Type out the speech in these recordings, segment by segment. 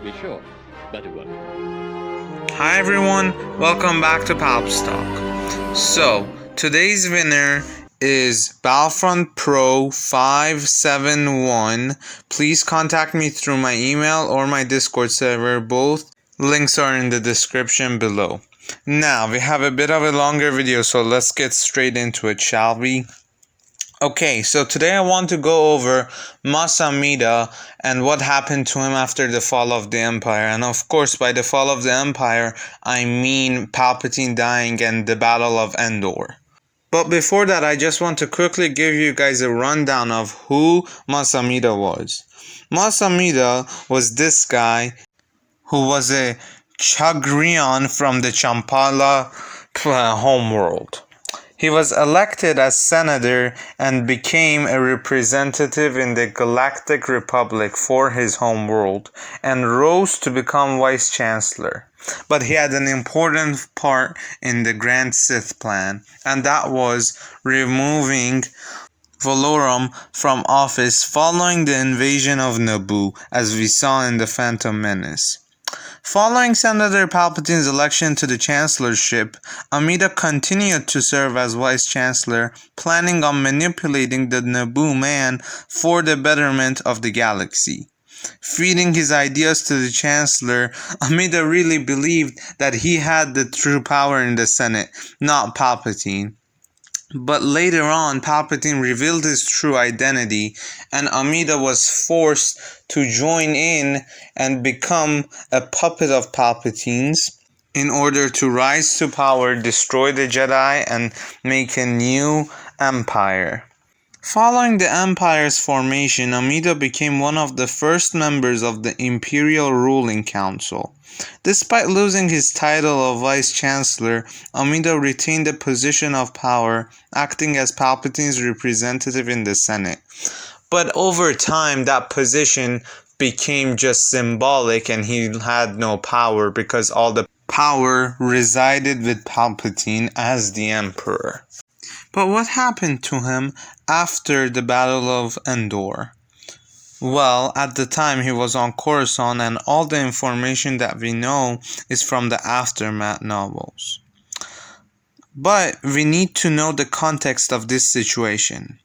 to be sure, but it worked. Hi everyone, welcome back to Palpstock. So, today's winner is Battlefront Pro 571. Please contact me through my email or my Discord server. Both links are in the description below. Now, we have a bit of a longer video, so let's get straight into it, shall we? Okay, so today I want to go over Amedda and what happened to him after the fall of the Empire. And of course, by the fall of the Empire, I mean Palpatine dying and the Battle of Endor. But before that, I just want to quickly give you guys a rundown of who Amedda was. Amedda was this guy who was a Chagrian from the Champala homeworld. He was elected as senator and became a representative in the Galactic Republic for his homeworld and rose to become vice chancellor. But he had an important part in the Grand Sith plan, and that was removing Valorum from office following the invasion of Naboo, as we saw in The Phantom Menace. Following Senator Palpatine's election to the chancellorship, Amedda continued to serve as vice chancellor, planning on manipulating the Naboo man for the betterment of the galaxy. Feeding his ideas to the chancellor, Amedda really believed that he had the true power in the Senate, not Palpatine. But later on, Palpatine revealed his true identity, and Amedda was forced to join in and become a puppet of Palpatine's in order to rise to power, destroy the Jedi, and make a new empire. Following the Empire's formation, Amedda became one of the first members of the Imperial Ruling Council. Despite losing his title of Vice Chancellor, Amedda retained a position of power, acting as Palpatine's representative in the Senate. But over time, that position became just symbolic and he had no power because all the power resided with Palpatine as the Emperor. But what happened to him after the Battle of Endor? Well, at the time he was on Coruscant, and all the information that we know is from the Aftermath novels. But we need to know the context of this situation.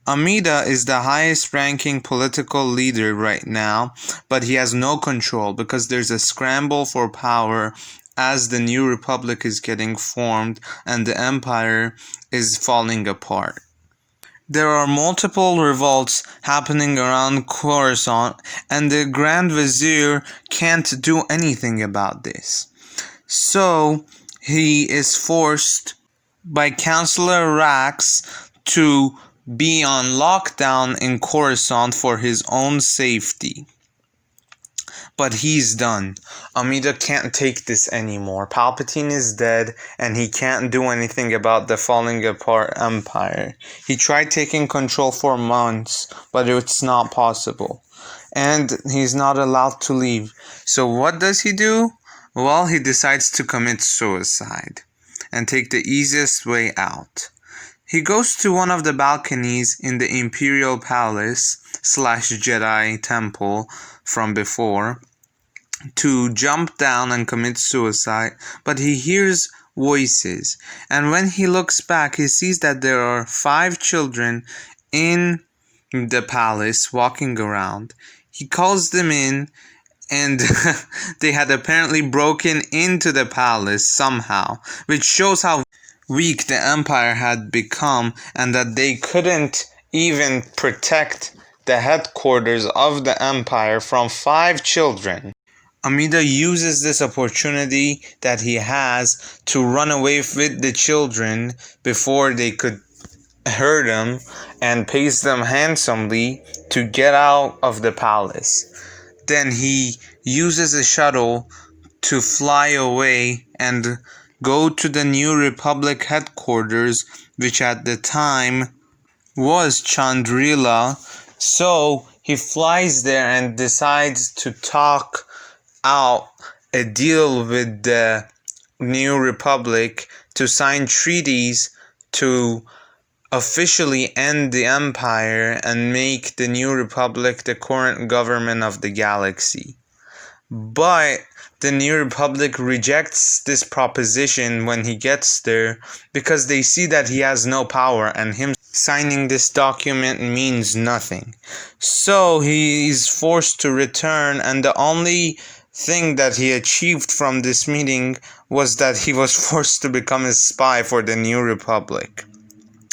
Amedda is the highest ranking political leader right now, but he has no control because there's a scramble for power as the new republic is getting formed and the empire is falling apart. There are multiple revolts happening around Coruscant, and the Grand Vizier can't do anything about this. So he is forced by Chancellor Rax to be on lockdown in Coruscant for his own safety. But he's done. Amedda can't take this anymore. Palpatine is dead, and he can't do anything about the falling apart empire. He tried taking control for months, but it's not possible. And he's not allowed to leave. So what does he do? Well, he decides to commit suicide and take the easiest way out. He goes to one of the balconies in the Imperial Palace / Jedi Temple from before to jump down and commit suicide, but he hears voices, and when he looks back, he sees that there are 5 children in the palace walking around. He calls them in, and they had apparently broken into the palace somehow, which shows how weak the empire had become and that they couldn't even protect the headquarters of the empire from 5 children. Amedda uses this opportunity that he has to run away with the children before they could hurt him and pays them handsomely to get out of the palace. Then he uses a shuttle to fly away and go to the New Republic headquarters, which at the time was Chandrila. So he flies there and decides to talk out a deal with the New Republic to sign treaties to officially end the Empire and make the New Republic the current government of the galaxy. But the New Republic rejects this proposition when he gets there because they see that he has no power and him signing this document means nothing. So he is forced to return, and the only thing that he achieved from this meeting was that he was forced to become a spy for the New Republic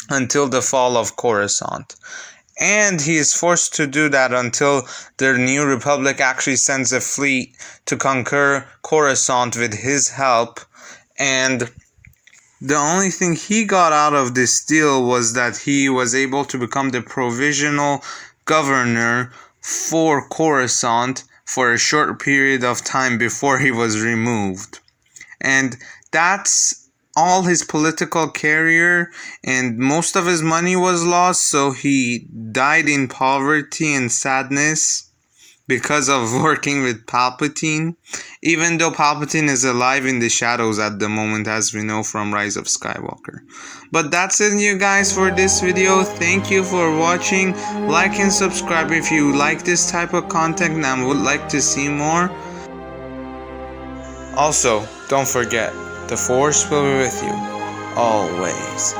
until the fall of Coruscant. And he is forced to do that until the New Republic actually sends a fleet to conquer Coruscant with his help. And the only thing he got out of this deal was that he was able to become the provisional governor for Coruscant for a short period of time before he was removed. And that's all his political career, and most of his money was lost, so he died in poverty and sadness because of working with Palpatine, even though Palpatine is alive in the shadows at the moment, as we know from Rise of Skywalker. But that's it, you guys, for this video. Thank you for watching. Like and subscribe if you like this type of content and would like to see more. Also, don't forget, the Force will be with you, always.